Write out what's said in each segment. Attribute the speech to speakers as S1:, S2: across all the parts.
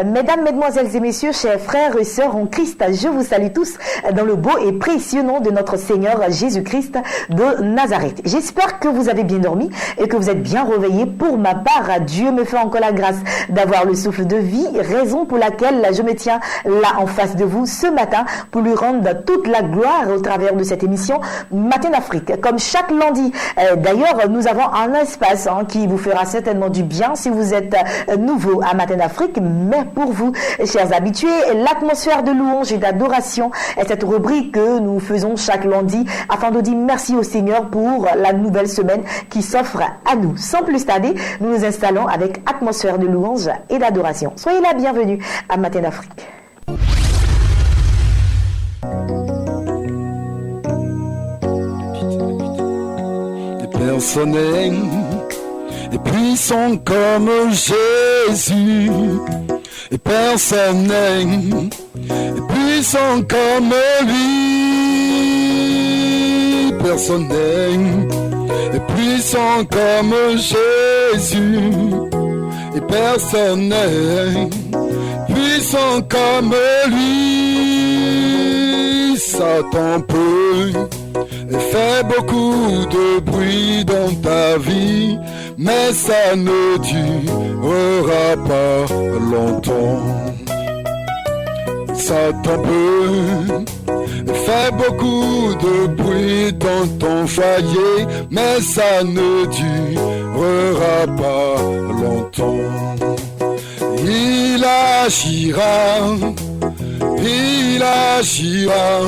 S1: Mesdames, Mesdemoiselles et Messieurs, chers frères et sœurs en Christ, je vous salue tous dans le beau et précieux nom de notre Seigneur Jésus-Christ de Nazareth. J'espère que vous avez bien dormi et que vous êtes bien réveillés. Pour ma part, Dieu me fait encore la grâce d'avoir le souffle de vie, raison pour laquelle je me tiens là en face de vous ce matin pour lui rendre toute la gloire au travers de cette émission Matin d'Afrique. Comme chaque lundi, d'ailleurs, nous avons un espace qui vous fera certainement du bien si vous êtes nouveau à Matin d'Afrique, mais pour vous, chers habitués, l'atmosphère de louange et d'adoration est cette rubrique que nous faisons chaque lundi afin de dire merci au Seigneur pour la nouvelle semaine qui s'offre à nous. Sans plus tarder, nous nous installons avec atmosphère de louange et d'adoration. Soyez la bienvenue à Matin d'Afrique.
S2: Personne est puissant comme Jésus, et personne n'est puissant comme lui. Personne n'est puissant comme Jésus, et personne n'est puissant comme lui. Satan peut fait beaucoup de bruit dans ta vie, mais ça ne durera pas longtemps. Satan peut faire beaucoup de bruit dans ton foyer, mais ça ne durera pas longtemps. Il agira, il agira,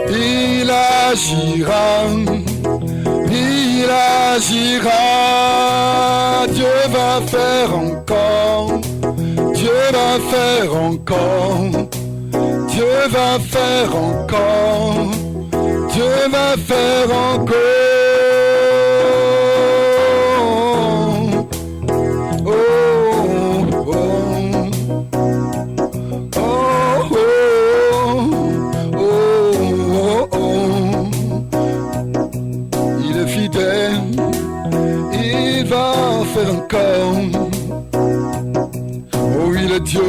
S2: il agira, il agira. Dieu va faire encore, Dieu va faire encore, Dieu va faire encore, Dieu va faire encore. Encore. Oh, il est Dieu,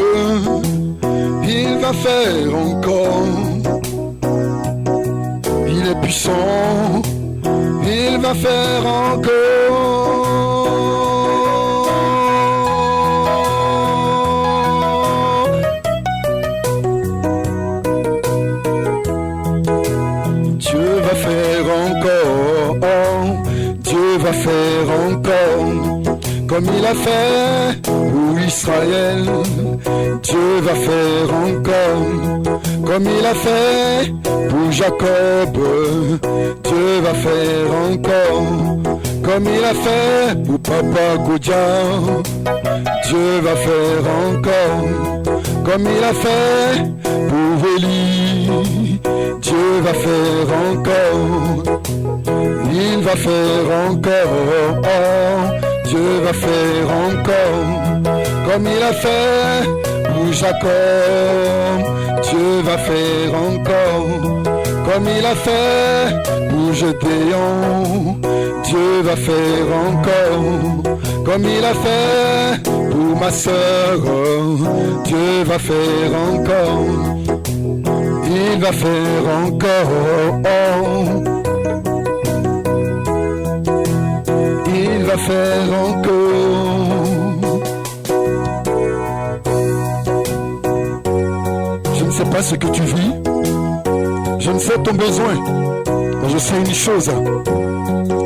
S2: il va faire encore. Il est puissant, il va faire encore. Dieu va faire encore, Dieu va faire encore. Comme il a fait pour Israël, Dieu va faire encore. Comme il a fait pour Jacob, Dieu va faire encore. Comme il a fait pour Papa Goudia, Dieu va faire encore. Comme il a fait pour Élie, Dieu va faire encore. Il va faire encore. Dieu va faire encore, comme il a fait pour Jacob. Dieu va faire encore, comme il a fait pour Gédéon. Dieu va faire encore, comme il a fait pour ma sœur. Dieu va faire encore, il va faire encore. Il va faire encore. Je ne sais pas ce que tu vis, je ne sais ton besoin, mais je sais une chose,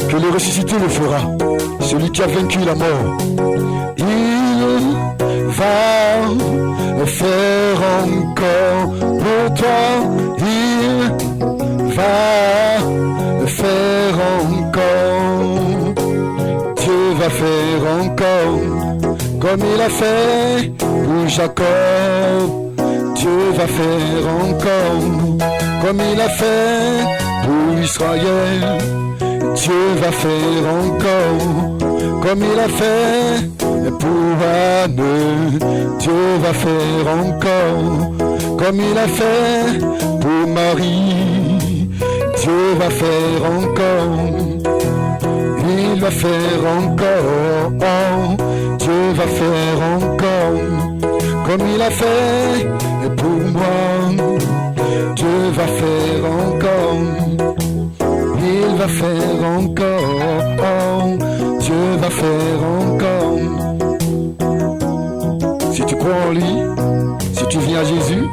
S2: que le ressuscité le fera, celui qui a vaincu la mort. Il va faire encore pour toi, il va faire encore. Dieu va faire encore, comme il a fait pour Jacob. Dieu va faire encore, comme il a fait pour Israël. Dieu va faire encore, comme il a fait pour Anne. Dieu va faire encore, comme il a fait pour Marie. Dieu va faire encore, il va faire encore. Dieu va faire encore, comme il a fait pour moi. Dieu va faire encore, il va faire encore, Dieu va faire encore. Si tu crois en lui, si tu viens à Jésus,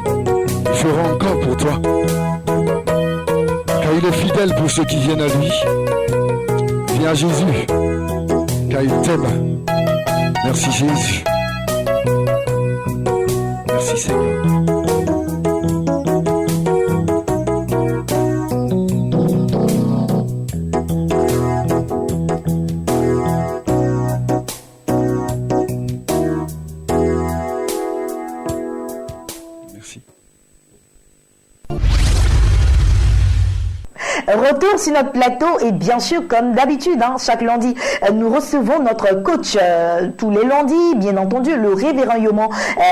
S2: il fera encore pour toi. Car il est fidèle pour ceux qui viennent à lui. Viens à Jésus, car il t'aime. Merci Jésus. Merci Seigneur.
S1: Retour sur notre plateau et bien sûr comme d'habitude, chaque lundi, nous recevons notre coach tous les lundis. Bien entendu, le révérend Yoman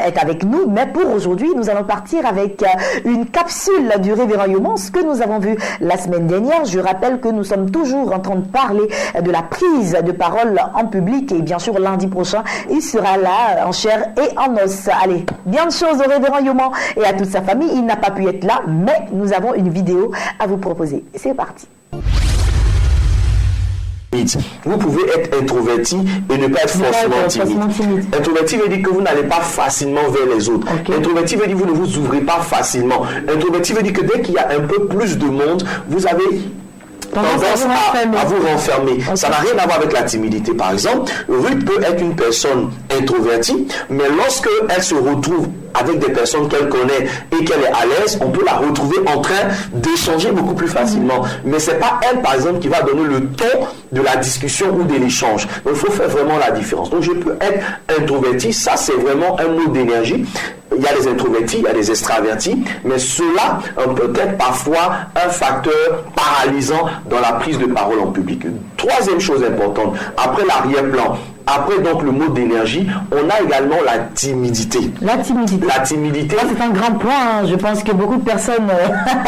S1: est avec nous, mais pour aujourd'hui, nous allons partir avec une capsule du révérend Yoman, ce que nous avons vu la semaine dernière. Je rappelle que nous sommes toujours en train de parler de la prise de parole en public et bien sûr lundi prochain, il sera là en chair et en os. Allez, bien de choses au révérend Yoman et à toute sa famille. Il n'a pas pu être là, mais nous avons une vidéo à vous proposer. C'est parti.
S3: Vous pouvez être introverti et ne pas être forcément timide. Introverti veut dire que vous n'allez pas facilement vers les autres. Okay. Introverti veut dire que vous ne vous ouvrez pas facilement. Introverti veut dire que dès qu'il y a un peu plus de monde, vous avez tendance à vous renfermer. Okay. Ça n'a rien à voir avec la timidité. Par exemple, Ruth peut être une personne introvertie, mais lorsque elle se retrouve avec des personnes qu'elle connaît et qu'elle est à l'aise, on peut la retrouver en train d'échanger beaucoup plus facilement. Mais c'est pas elle, par exemple, qui va donner le ton de la discussion ou de l'échange. Donc, il faut faire vraiment la différence. Donc, je peux être introverti. Ça, c'est vraiment un mot d'énergie. Il y a des introvertis, il y a des extravertis, mais cela peut être parfois un facteur paralysant dans la prise de parole en public. Troisième chose importante, après l'arrière-plan, après donc le mot d'énergie, on a également la timidité.
S1: La timidité.
S3: La timidité.
S1: Ça, c'est un grand point. Je pense que beaucoup de personnes.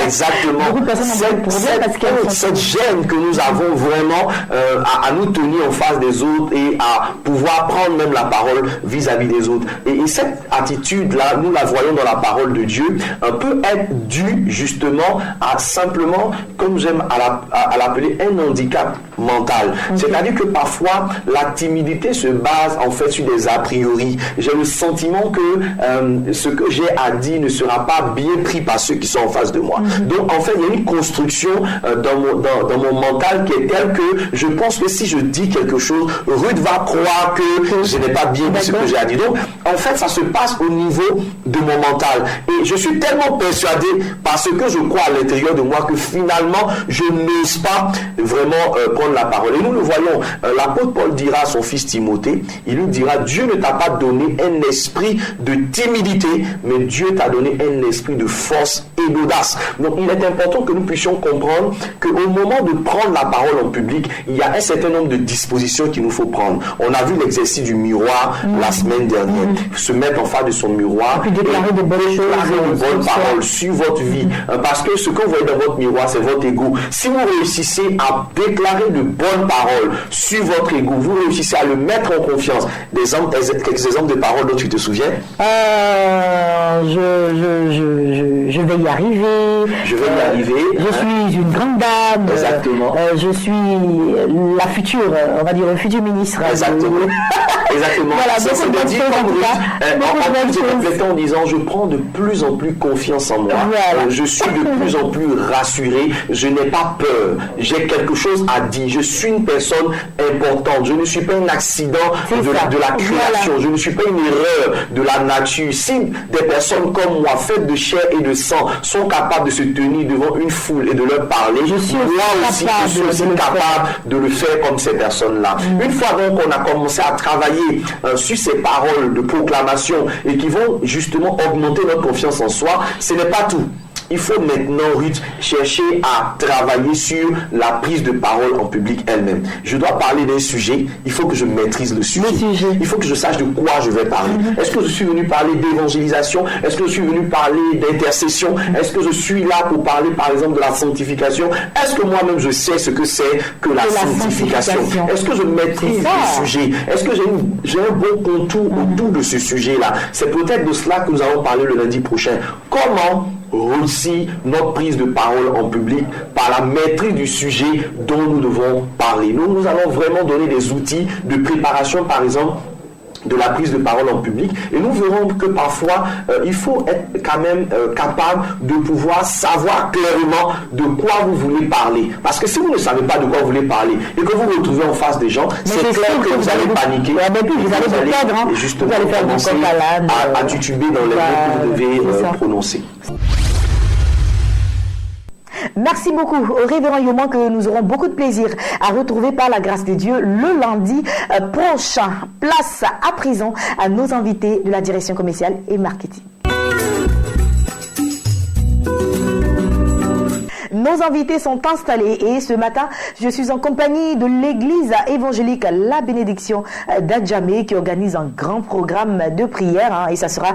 S3: Exactement.
S1: Beaucoup de personnes ont pour dire parce qu'elles
S3: cette gêne que nous avons vraiment à nous tenir en face des autres et à pouvoir prendre même la parole vis-à-vis des autres. Et cette attitude-là, nous la voyons dans la parole de Dieu, peut être due justement à simplement, comme j'aime à l'appeler, un handicap mental. Okay. C'est-à-dire que parfois, la timidité se base en fait sur des a priori. J'ai le sentiment que ce que j'ai à dire ne sera pas bien pris par ceux qui sont en face de moi. Donc en fait, il y a une construction dans mon mental qui est telle que je pense que si je dis quelque chose, Ruth va croire que je n'ai pas bien dit ce que j'ai à dire. Donc en fait, ça se passe au niveau de mon mental. Et je suis tellement persuadé par ce que je crois à l'intérieur de moi que finalement, je n'ose pas vraiment prendre la parole. Et nous le voyons, l'apôtre Paul dira à son fils Timothée, il lui dira, Dieu ne t'a pas donné un esprit de timidité, mais Dieu t'a donné un esprit de force et d'audace. Donc il est important que nous puissions comprendre qu'au moment de prendre la parole en public, il y a un certain nombre de dispositions qu'il nous faut prendre. On a vu l'exercice du miroir la semaine dernière. Se mettre en face de son miroir
S1: et déclarer de bonnes choses,
S3: de bonnes paroles sur votre vie. Parce que ce que vous voyez dans votre miroir, c'est votre ego. Si vous réussissez à déclarer de bonnes paroles sur votre ego, vous réussissez à le mettre en confiance. Quelques exemples de paroles dont tu te souviens?
S1: Je vais y arriver.
S3: Je vais y arriver.
S1: Je suis une grande dame.
S3: Exactement.
S1: Je suis la future, on va dire, le futur ministre.
S3: Exactement. Exactement.
S1: Voilà,
S3: c'est de dire comme Ruth, en disant, je prends de plus en plus confiance en moi. Voilà. Je suis de plus en plus rassuré. Je n'ai pas peur. J'ai quelque chose à dire. Je suis une personne importante. Je ne suis pas un accident de la création. Voilà. Je ne suis pas une erreur de la nature. Si des personnes comme moi, faites de chair et de sang, sont capables de se tenir devant une foule et de leur parler, moi aussi, je suis aussi capable de le faire comme ces personnes-là. Une fois donc qu'on a commencé à travailler sur ces paroles de proclamation et qui vont justement augmenter notre confiance en soi, ce n'est pas tout. il faut maintenant, Ruth, chercher à travailler sur la prise de parole en public elle-même. Je dois parler d'un sujet, il faut que je maîtrise le sujet. Il faut que je sache de quoi je vais parler. Est-ce que je suis venu parler d'évangélisation? Est-ce que je suis venu parler d'intercession? Est-ce que je suis là pour parler, par exemple, de la sanctification? Est-ce que moi-même je sais ce que c'est que la sanctification? Est-ce que je maîtrise le sujet? Est-ce que j'ai un bon contour autour de ce sujet-là? C'est peut-être de cela que nous allons parler le lundi prochain. Comment réussir notre prise de parole en public par la maîtrise du sujet dont nous devons parler? Nous allons vraiment donner des outils de préparation, par exemple, de la prise de parole en public, et nous verrons que parfois il faut être quand même capable de pouvoir savoir clairement de quoi vous voulez parler, parce que si vous ne savez pas de quoi vous voulez parler et que vous vous retrouvez en face des gens, c'est clair que vous allez paniquer, vous allez justement commencer à tituber dans les mots que vous devez prononcer.
S1: Merci beaucoup au révérend Yoman, que nous aurons beaucoup de plaisir à retrouver par la grâce de Dieu le lundi prochain. Place à présent à nos invités de la direction commerciale et marketing. Nos invités sont installés et ce matin, je suis en compagnie de l'église évangélique La Bénédiction d'Adjamé qui organise un grand programme de prière et ça sera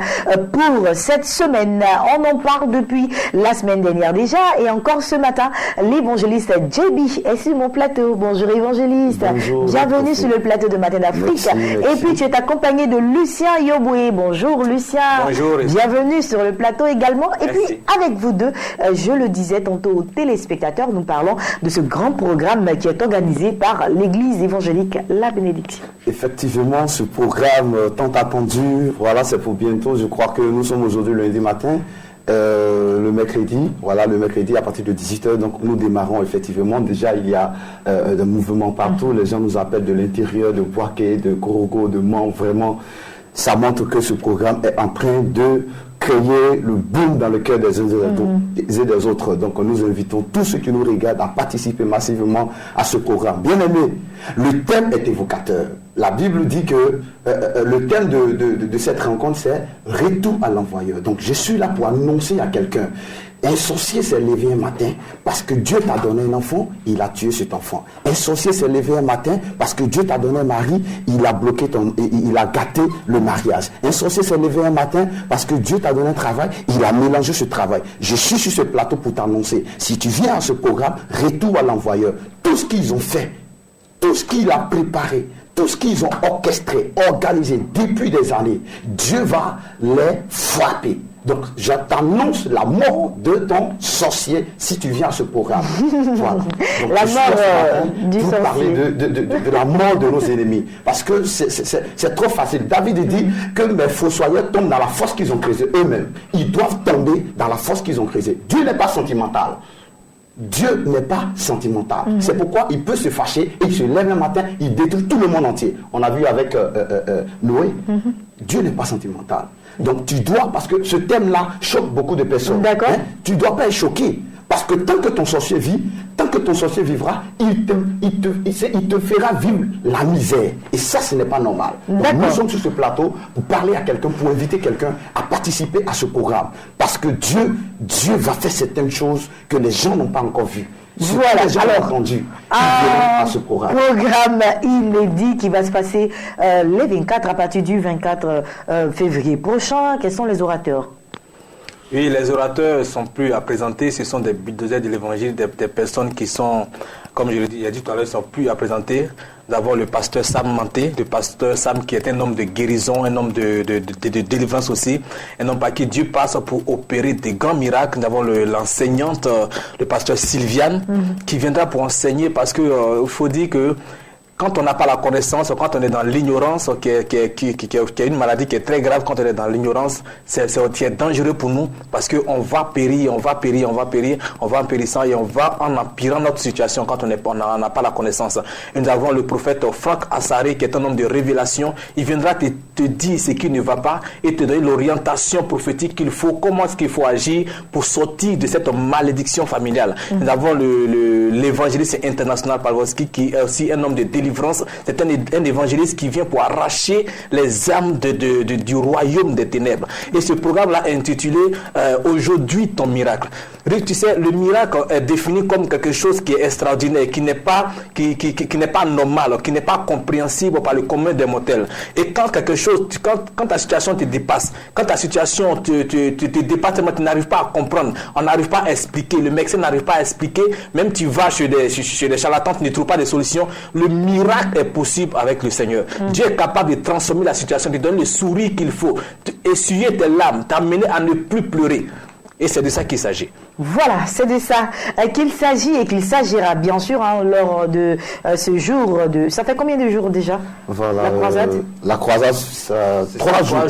S1: pour cette semaine. On en parle depuis la semaine dernière déjà et encore ce matin, l'évangéliste JB est sur mon plateau. Bonjour évangéliste.
S4: Bonjour.
S1: Bienvenue sur le plateau de Matin d'Afrique. Et puis tu es accompagné de Lucien Yoboué. Bonjour Lucien.
S4: Bonjour.
S1: Bienvenue sur le plateau également. Et
S4: Merci.
S1: puis avec vous deux, je le disais tantôt aux téléspectateurs, nous parlons de ce grand programme qui est organisé par l'église évangélique La Bénédiction.
S4: Effectivement, ce programme tant attendu, voilà, c'est pour bientôt. Je crois que nous sommes aujourd'hui lundi matin, le mercredi à partir de 18h. Donc nous démarrons effectivement. Déjà, il y a des mouvements partout. Les gens nous appellent de l'intérieur, de Boaké, de Korogo, de Mans. Vraiment, ça montre que ce programme est en train de créer le boom dans le cœur des uns et des autres. Donc nous invitons tous ceux qui nous regardent à participer massivement à ce programme. Bien aimé, le thème est évocateur. La Bible dit que le thème de cette rencontre, c'est « Retour à l'envoyeur ». Donc je suis là pour annoncer à quelqu'un. Un sorcier s'est levé un matin parce que Dieu t'a donné un enfant, il a tué cet enfant. Un sorcier s'est levé un matin parce que Dieu t'a donné un mari, il a bloqué il a gâté le mariage. Un sorcier s'est levé un matin parce que Dieu t'a donné un travail, il a mélangé ce travail. Je suis sur ce plateau pour t'annoncer. Si tu viens à ce programme, retour à l'envoyeur. Tout ce qu'ils ont fait, tout ce qu'il a préparé, tout ce qu'ils ont orchestré, organisé depuis des années, Dieu va les frapper. Donc, je t'annonce la mort de ton sorcier si tu viens à ce programme. Voilà. Donc,
S1: la mort du sorcier.
S4: Pour parler de la mort de nos ennemis. Parce que c'est trop facile. David dit que mes fossoyeurs tombent dans la fosse qu'ils ont creusée eux-mêmes. Ils doivent tomber dans la fosse qu'ils ont creusée. Dieu n'est pas sentimental. Dieu n'est pas sentimental. C'est pourquoi il peut se fâcher et il se lève le matin, il détruit tout le monde entier. On a vu avec Noé. Dieu n'est pas sentimental. Donc tu dois, parce que ce thème-là choque beaucoup de personnes.
S1: D'accord.
S4: Tu ne dois pas être choqué. Parce que tant que ton sorcier vit, tant que ton sorcier vivra, il te fera vivre la misère. Et ça, ce n'est pas normal. Donc, nous sommes sur ce plateau pour parler à quelqu'un, pour inviter quelqu'un à participer à ce programme. Parce que Dieu va faire certaines choses que les gens n'ont pas encore vues.
S1: Voilà, alors,
S4: entendu, à ce programme
S1: inédit qui va se passer les 24 à partir du 24 février prochain. Quels sont les orateurs?
S5: Oui, les orateurs ne sont plus à présenter, ce sont des bulldozers de l'évangile, des personnes qui sont, comme je l'ai dit tout à l'heure, ne sont plus à présenter. D'abord le pasteur Sam Manté, le pasteur Sam qui est un homme de guérison, un homme de délivrance aussi, un homme par qui Dieu passe pour opérer des grands miracles. Nous avons l'enseignante, le pasteur Sylviane, qui viendra pour enseigner parce qu'il faut dire que quand on n'a pas la connaissance, quand on est dans l'ignorance, qui est une maladie qui est très grave, quand on est dans l'ignorance, c'est dangereux pour nous parce qu'on va périr, on va en périssant et on va en empirant notre situation quand on n'a pas la connaissance. Et nous avons le prophète Franck Assaré qui est un homme de révélation. Il viendra te dire ce qui ne va pas et te donner l'orientation prophétique qu'il faut, comment est-ce qu'il faut agir pour sortir de cette malédiction familiale. Nous avons l'évangéliste international Palwoski qui est aussi un homme de délivrance délivrance, c'est un évangéliste qui vient pour arracher les âmes du royaume des ténèbres. Et ce programme-là est intitulé Aujourd'hui ton miracle. Tu sais, le miracle est défini comme quelque chose qui est extraordinaire, qui n'est pas normal, qui n'est pas compréhensible par le commun des mortels. Et quand quelque chose, quand ta situation te dépasse, quand ta situation te dépasse, tu n'arrives pas à comprendre, on n'arrive pas à expliquer, le médecin n'arrive pas à expliquer, même tu vas chez des charlatans, tu ne trouves pas de solution, le miracle est possible avec le Seigneur. Dieu est capable de transformer la situation, de donner le sourire qu'il faut, essuyer tes larmes, t'amener à ne plus pleurer. Et c'est de ça qu'il s'agit.
S1: Voilà, c'est de ça qu'il s'agit et qu'il s'agira, bien sûr, lors de ce jour. Ça fait combien de jours déjà,
S4: voilà,
S1: la croisade
S4: la croisade, 3 jours de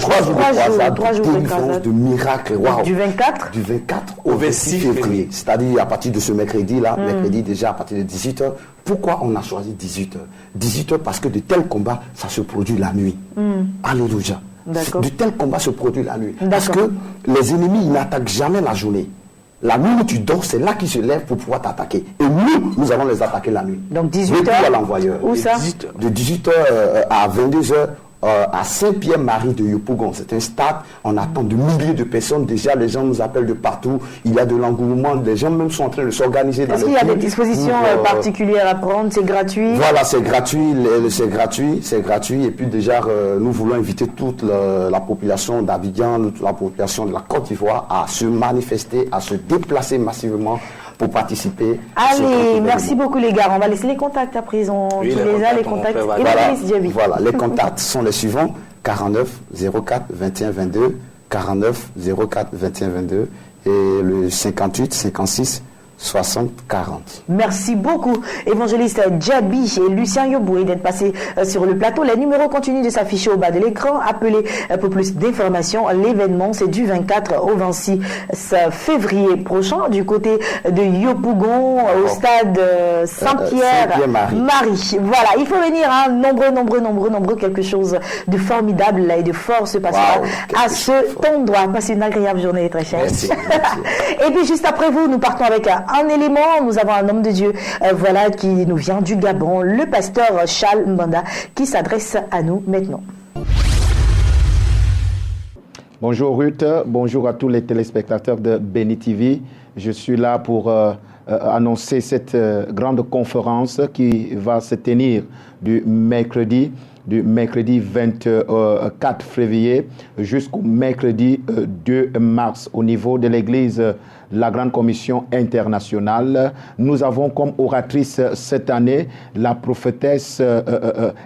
S4: croisade, de miracle. Wow.
S1: Du 24
S4: au 26 février. C'est-à-dire à partir de ce mercredi-là, mercredi déjà à partir de 18h. Pourquoi on a choisi 18h 18h parce que de tels combats, ça se produit la nuit. Alléluia. De tels combats se produisent la nuit. Parce que les ennemis, ils n'attaquent jamais la journée. La nuit où tu dors, c'est là qu'ils se lèvent pour pouvoir t'attaquer. Et nous allons les attaquer la nuit.
S1: Donc 18h
S4: à l'envoyeur.
S1: Où ça?
S4: De 18h à 22h. À Saint-Pierre-Marie de Yopougon. C'est un stade, on attend de milliers de personnes. Déjà, les gens nous appellent de partout. Il y a de l'engouement. Les gens même sont en train de s'organiser.
S1: Est-ce qu'il y a des dispositions particulières à prendre? C'est gratuit?
S4: Voilà, c'est gratuit. C'est gratuit. Et puis déjà, nous voulons inviter toute la population d'Abidjan, toute la population de la Côte d'Ivoire à se manifester, à se déplacer massivement pour participer.
S1: Allez, merci beaucoup les gars. On va laisser les contacts à présent.
S5: Oui,
S1: les contacts.
S4: Voilà, les contacts sont les suivants: 49 04 21 22, 49 04 21 22 et le 58 56 60 40.
S1: Merci beaucoup, évangéliste Djabi et Lucien Yoboué d'être passés sur le plateau. Les numéros continuent de s'afficher au bas de l'écran. Appelez pour plus d'informations. L'événement, c'est du 24 au 26 février prochain du côté de Yopougon au stade Saint-Pierre-Marie. Voilà, il faut venir, nombreux. Quelque chose de formidable et de fort se passera à cet endroit. Passez une agréable journée, très chère.
S4: Merci.
S1: Et puis juste après vous, nous partons avec un élément. Nous avons un homme de Dieu qui nous vient du Gabon, le pasteur Charles Mbanda, qui s'adresse à nous maintenant.
S6: Bonjour Ruth, bonjour à tous les téléspectateurs de Béni TV. Je suis là pour annoncer cette grande conférence qui va se tenir du mercredi 24 février jusqu'au mercredi 2 mars au niveau de l'église la Grande Commission internationale. Nous avons comme oratrice cette année la prophétesse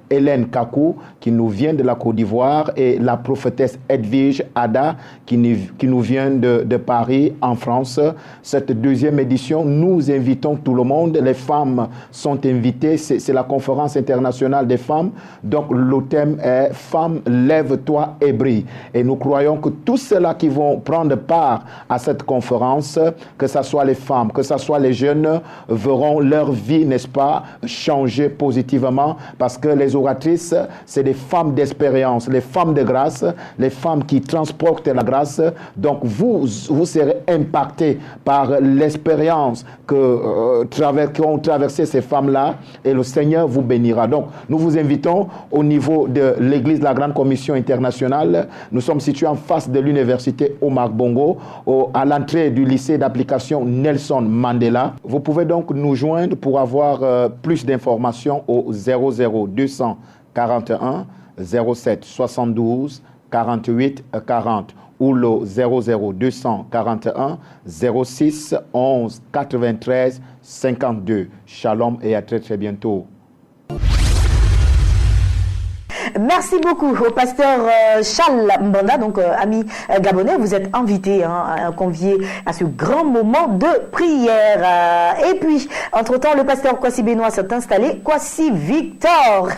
S6: Hélène Kakou qui nous vient de la Côte d'Ivoire et la prophétesse Edwige Ada qui nous vient de Paris en France. Cette deuxième édition, nous invitons tout le monde. Les femmes sont invitées. C'est la conférence internationale des femmes. Donc le thème est « Femmes, lève-toi et brille ». Et nous croyons que tous ceux-là qui vont prendre part à cette conférence, que ce soit les femmes, que ce soit les jeunes, verront leur vie, n'est-ce pas, changer positivement parce que les oratrices, c'est des femmes d'expérience, les femmes de grâce, les femmes qui transportent la grâce. Donc vous serez impactés par l'expérience qu'ont traversé ces femmes-là et le Seigneur vous bénira. Donc nous vous invitons au niveau de l'église de la Grande Commission internationale. Nous sommes situés en face de l'université Omar Bongo, à l'entrée du lycée d'application Nelson Mandela. Vous pouvez donc nous joindre pour avoir plus d'informations au 00241 07 72 48 40 ou le 00241 06 11 93 52. Shalom et à très très bientôt.
S1: Merci beaucoup au pasteur Charles Mbanda, donc ami gabonais. Vous êtes invité, convié à ce grand moment de prière. Et puis, entre-temps, le pasteur Kwasi Benoît s'est installé. Kwasi Victor,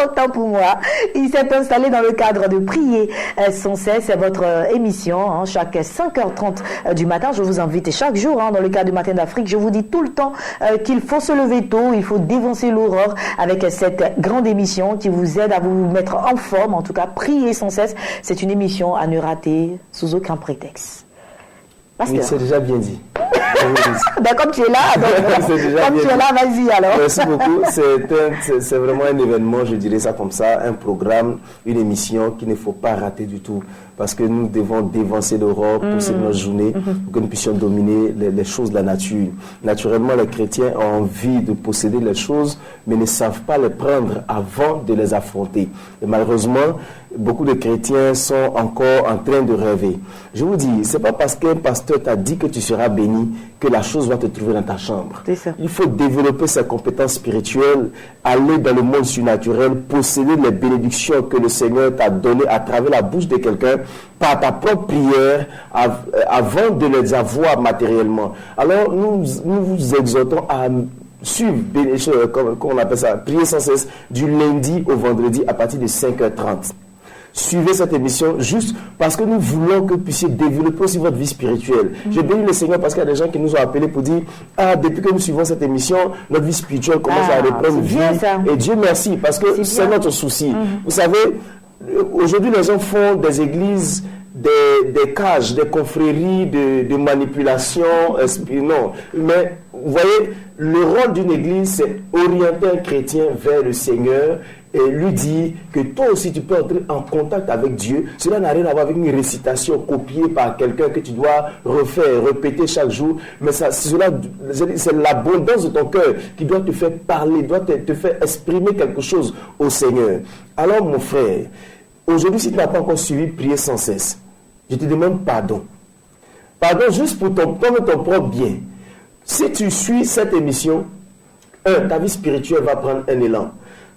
S1: autant pour moi, il s'est installé dans le cadre de prier sans cesse. C'est votre émission, chaque 5h30 du matin. Je vous invite chaque jour dans le cadre du Matin d'Afrique. Je vous dis tout le temps qu'il faut se lever tôt, il faut dévancer l'aurore avec cette grande émission qui vous aide à vous mettre en forme, en tout cas, prier sans cesse. C'est une émission à ne rater sous aucun prétexte.
S7: Pasteur. Oui, c'est déjà bien dit.
S1: Comme tu es là, comme tu es là, vas-y alors.
S7: Merci beaucoup. C'est vraiment un événement, je dirais ça comme ça, un programme, une émission qu'il ne faut pas rater du tout. Parce que nous devons dévancer l'Europe pour cette notre journée, pour que nous puissions dominer les choses de la nature. Naturellement, les chrétiens ont envie de posséder les choses, mais ne savent pas les prendre avant de les affronter. Et malheureusement, beaucoup de chrétiens sont encore en train de rêver. Je vous dis, c'est pas parce qu'un pasteur t'a dit que tu seras béni que la chose va te trouver dans ta chambre. Il faut développer ses compétences spirituelles, aller dans le monde surnaturel, posséder les bénédictions que le Seigneur t'a données à travers la bouche de quelqu'un, par ta propre prière, avant de les avoir matériellement. Alors, nous vous exhortons à suivre, comme on appelle ça, prier sans cesse, du lundi au vendredi à partir de 5h30. Suivez cette émission juste parce que nous voulons que vous puissiez développer aussi votre vie spirituelle. Je bénis le Seigneur parce qu'il y a des gens qui nous ont appelés pour dire depuis que nous suivons cette émission, notre vie spirituelle commence à reprendre vie. Et Dieu merci parce que c'est notre souci. Vous savez, aujourd'hui les gens font des églises, des cages, des confréries de manipulation. Non, mais vous voyez, le rôle d'une église, c'est orienter un chrétien vers le Seigneur et lui dire que toi aussi tu peux entrer en contact avec Dieu. Cela n'a rien à voir avec une récitation copiée par quelqu'un que tu dois refaire, répéter chaque jour, mais c'est l'abondance de ton cœur qui doit te faire parler, doit te faire exprimer quelque chose au Seigneur. Alors mon frère, aujourd'hui si tu n'as pas encore suivi prier sans cesse, je te demande pardon. Pardon juste pour ton propre bien. Si tu suis cette émission, ta vie spirituelle va prendre un élan.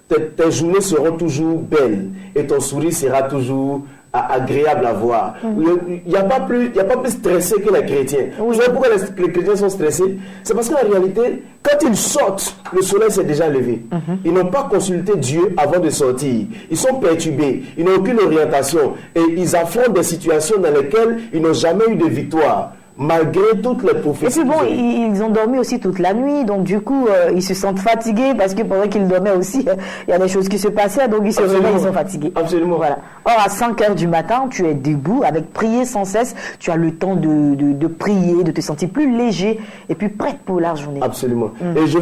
S7: Tes journées seront toujours belles et ton sourire sera toujours agréable à voir. Il n'y a pas plus stressé que les chrétiens. Vous savez pourquoi les chrétiens sont stressés? C'est parce qu'en réalité, quand ils sortent, le soleil s'est déjà levé. Ils n'ont pas consulté Dieu avant de sortir. Ils sont perturbés. Ils n'ont aucune orientation. Et ils affrontent des situations dans lesquelles ils n'ont jamais eu de victoire. Malgré toutes les prophéties.
S1: Et puis bon, ils ont dormi aussi toute la nuit, donc du coup, ils se sentent fatigués parce que pendant qu'ils dormaient aussi, il y a des choses qui se passaient, donc ils se réveillent, ils sont fatigués.
S7: Absolument.
S1: Voilà. Or, à 5h du matin, tu es debout, avec prier sans cesse, tu as le temps de prier, de te sentir plus léger et puis prête pour la journée.
S7: Absolument. Et je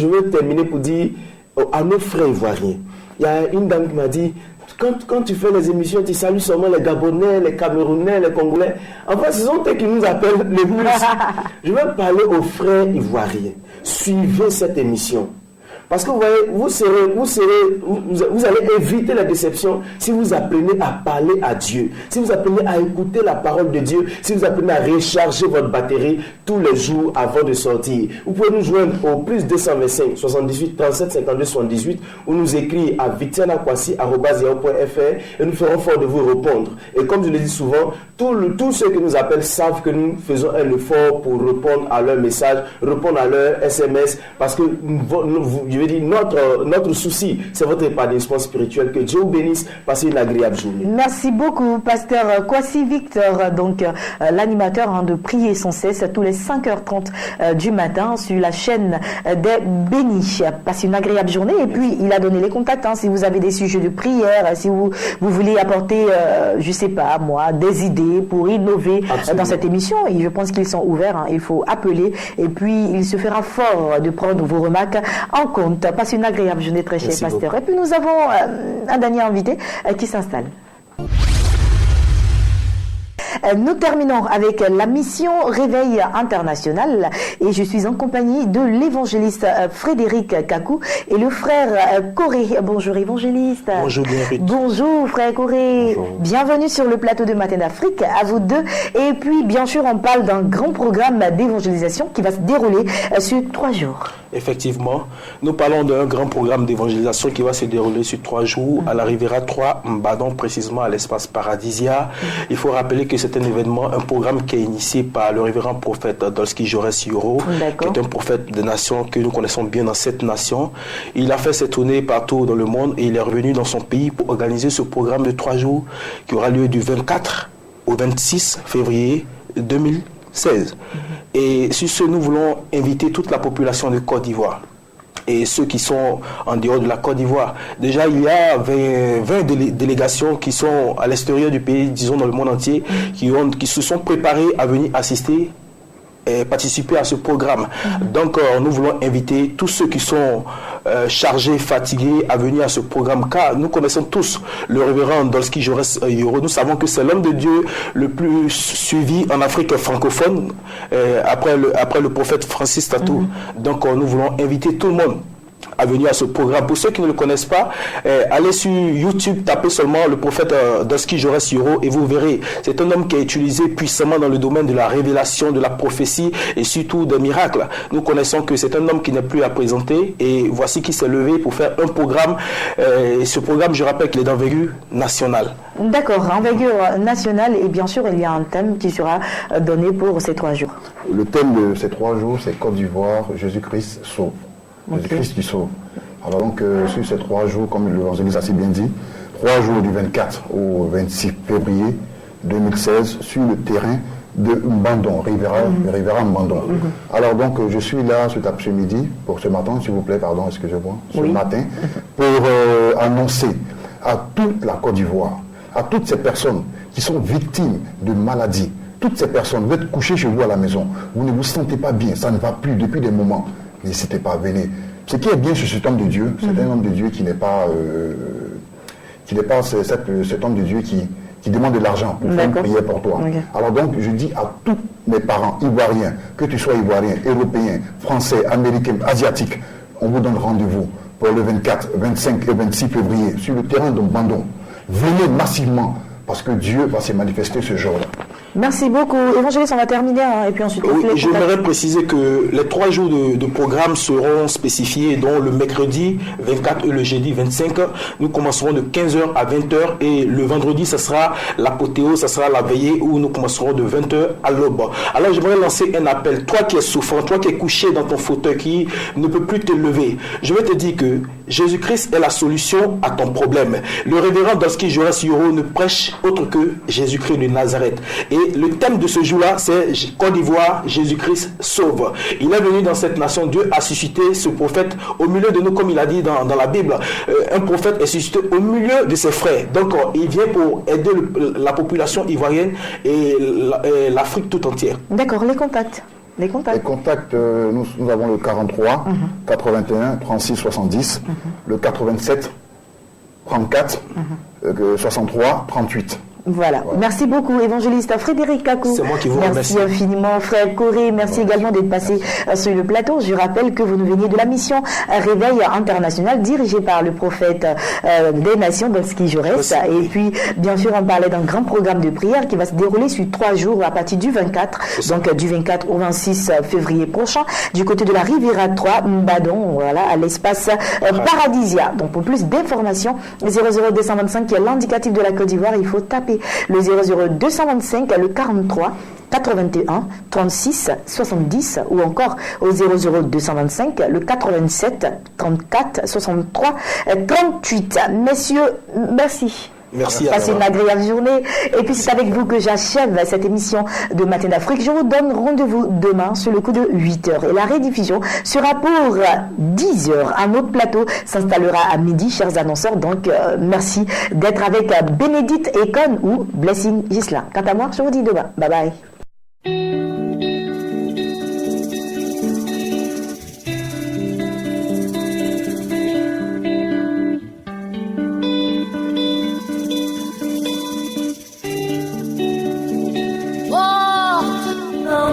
S7: veux terminer pour dire à nos frères ivoiriens, il y a une dame qui m'a dit, quand tu fais les émissions, tu salues seulement les Gabonais, les Camerounais, les Congolais. En fait, ce sont eux qui nous appellent les plus. Je vais parler aux frères ivoiriens. Suivez cette émission. Parce que vous voyez, vous allez éviter la déception si vous apprenez à parler à Dieu, si vous apprenez à écouter la parole de Dieu, si vous apprenez à recharger votre batterie tous les jours avant de sortir. Vous pouvez nous joindre au plus 225 78 37 52 78 ou nous écrire à victianakwasi@yahoo.fr et nous ferons fort de vous répondre. Et comme je le dis souvent, tous ceux qui nous appellent savent que nous faisons un effort pour répondre à leurs messages, répondre à leurs SMS, parce que je veux dire, notre souci, c'est votre épanouissement spirituel. Que Dieu vous bénisse. Passez une agréable journée.
S1: Merci beaucoup, pasteur Kwasi Victor, donc l'animateur de Prier sans cesse tous les 5h30 du matin sur la chaîne des Bénis. Passez une agréable journée. Et puis, il a donné les contacts. Si vous avez des sujets de prière, si vous voulez apporter, je sais pas moi, des idées pour innover dans cette émission, et je pense qu'ils sont ouverts. Il faut appeler et puis il se fera fort de prendre vos remarques en compte. Passez une agréable journée, très cher pasteur. Et puis nous avons un dernier invité qui s'installe. Nous terminons avec la mission Réveil International et je suis en compagnie de l'évangéliste Frédéric Kakou et le frère Coré. Bonjour évangéliste.
S8: Bonjour, bienvenue.
S1: Bonjour frère Coré.
S8: Bonjour.
S1: Bienvenue sur le plateau de Matin d'Afrique, à vous deux. Et puis bien sûr on parle d'un grand programme d'évangélisation qui va se dérouler sur 3 jours.
S8: Effectivement, nous parlons d'un grand programme d'évangélisation qui va se dérouler sur 3 jours à la Riviera 3, Mbadon, précisément à l'espace Paradisia. Il faut rappeler que c'est un événement, un programme qui est initié par le révérend prophète Dolski Jores Yoro, qui est un prophète des nations que nous connaissons bien dans cette nation. Il a fait ses tournées partout dans le monde et il est revenu dans son pays pour organiser ce programme de 3 jours qui aura lieu du 24 au 26 février 2016. Et sur ce, nous voulons inviter toute la population de Côte d'Ivoire et ceux qui sont en dehors de la Côte d'Ivoire. Déjà, il y a 20 délégations qui sont à l'extérieur du pays, disons dans le monde entier, qui se sont préparées à venir assister participer à ce programme. Donc, nous voulons inviter tous ceux qui sont chargés, fatigués à venir à ce programme, car nous connaissons tous le révérend Dolski Jores Yoro. Nous savons que c'est l'homme de Dieu le plus suivi en Afrique francophone après le prophète Francis Tatou. Donc, nous voulons inviter tout le monde à venir à ce programme. Pour ceux qui ne le connaissent pas, allez sur YouTube, tapez seulement le prophète Dolski Jores Yoro et vous verrez. C'est un homme qui est utilisé puissamment dans le domaine de la révélation, de la prophétie et surtout des miracles. Nous connaissons que c'est un homme qui n'est plus à présenter et voici qui s'est levé pour faire un programme. Et ce programme, je rappelle qu'il est d'envergure nationale.
S1: D'accord, envergure nationale et bien sûr, il y a un thème qui sera donné pour ces 3 jours.
S9: Le thème de ces 3 jours, c'est Côte d'Ivoire, Jésus-Christ sauve. Jésus-Christ qui sauve. Alors donc, sur ces 3 jours, comme l'évangéliste a si bien dit, 3 jours du 24 au 26 février 2016, sur le terrain de Mbandon, Rivera Mbandon. Alors donc, je suis là cet après-midi, pour ce matin, s'il vous plaît, pardon, excusez-moi, ce matin, pour annoncer à toute la Côte d'Ivoire, à toutes ces personnes qui sont victimes de maladies, toutes ces personnes, vous êtes couchés chez vous à la maison, vous ne vous sentez pas bien, ça ne va plus depuis des moments. N'hésitez pas à venir. Ce qui est bien sur cet homme de Dieu, c'est un homme de Dieu qui n'est pas, cet homme de Dieu qui demande de l'argent pour faire une prière pour toi. Alors donc, je dis à tous mes parents ivoiriens, que tu sois ivoirien, européen, français, américain, asiatique, on vous donne rendez-vous pour le 24, 25 et 26 février sur le terrain de Bandon. Venez massivement parce que Dieu va se manifester ce jour-là.
S1: Merci beaucoup. Évangéliste, on va terminer et puis ensuite...
S8: Oui, j'aimerais préciser que les 3 jours de programme seront spécifiés, dont le mercredi 24 et le jeudi 25. Nous commencerons de 15h à 20h et le vendredi, ce sera l'apothéose, ce sera la veillée où nous commencerons de 20h à l'aube. Alors j'aimerais lancer un appel. Toi qui es souffrant, toi qui es couché dans ton fauteuil, qui ne peut plus te lever, je vais te dire que Jésus-Christ est la solution à ton problème. Le révérend Dolski Jores Yoro ne prêche autre que Jésus-Christ de Nazareth. Et le thème de ce jour-là, c'est Côte d'Ivoire, Jésus-Christ sauve. Il est venu dans cette nation, Dieu a suscité ce prophète au milieu de nous, comme il a dit dans la Bible. Un prophète est suscité au milieu de ses frères. Donc, il vient pour aider la population ivoirienne et l'Afrique tout entière.
S1: D'accord, les contacts. Les contacts,
S9: nous avons le 43, 81, 36, 70, le 87, 34, 63, 38.
S1: Voilà. Merci beaucoup, évangéliste Frédéric Kakou.
S8: C'est moi qui vous remercie.
S1: Merci infiniment, frère Corée. Merci également d'être passé sur le plateau. Je rappelle que vous nous veniez de la mission Réveil International dirigée par le prophète des nations, Dolski Jores. Et puis, bien sûr, on parlait d'un grand programme de prière qui va se dérouler sur 3 jours à partir du 24, donc du 24 au 26 février prochain, du côté de la Rivera 3, Mbadon, voilà, à l'espace Paradisia. Donc, pour plus d'informations, 00225 qui est l'indicatif de la Côte d'Ivoire, il faut taper le 00225, le 43 81 36 70 ou encore au 00225 le 87 34 63 38. Messieurs, merci.
S8: Merci.
S1: Passez une agréable journée. Et puis c'est avec vous que j'achève cette émission de Matin d'Afrique. Je vous donne rendez-vous demain sur le coup de 8h. Et la rediffusion sera pour 10h. Un autre plateau s'installera à midi, chers annonceurs. Donc merci d'être avec Bénédicte Econ ou Blessing Gislain. Quant à moi, je vous dis demain. Bye bye.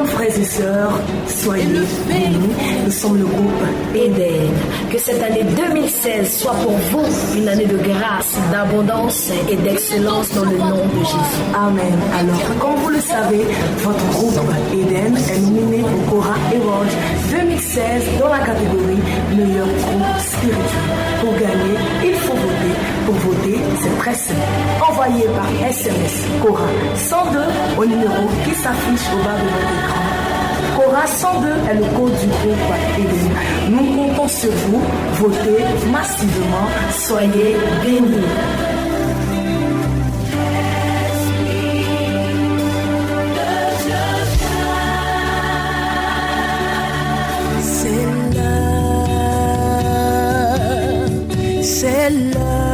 S10: Frères et sœurs, soyez bénis. Nous sommes le groupe Eden. Que cette année 2016 soit pour vous une année de grâce, d'abondance et d'excellence dans le nom de Jésus. Amen. Alors, comme vous le savez, votre groupe Eden est nominé au Cora Award 2016 dans la catégorie meilleur groupe spirituel. Pour gagner, il faut voter. Pour voter, c'est très simple. Envoyez par SMS Cora 102 au numéro qui s'affiche au bas de votre écran. Cora 102 est le code du groupe Eden. Nous comptons sur vous. Votez massivement. Soyez bénis. C'est là.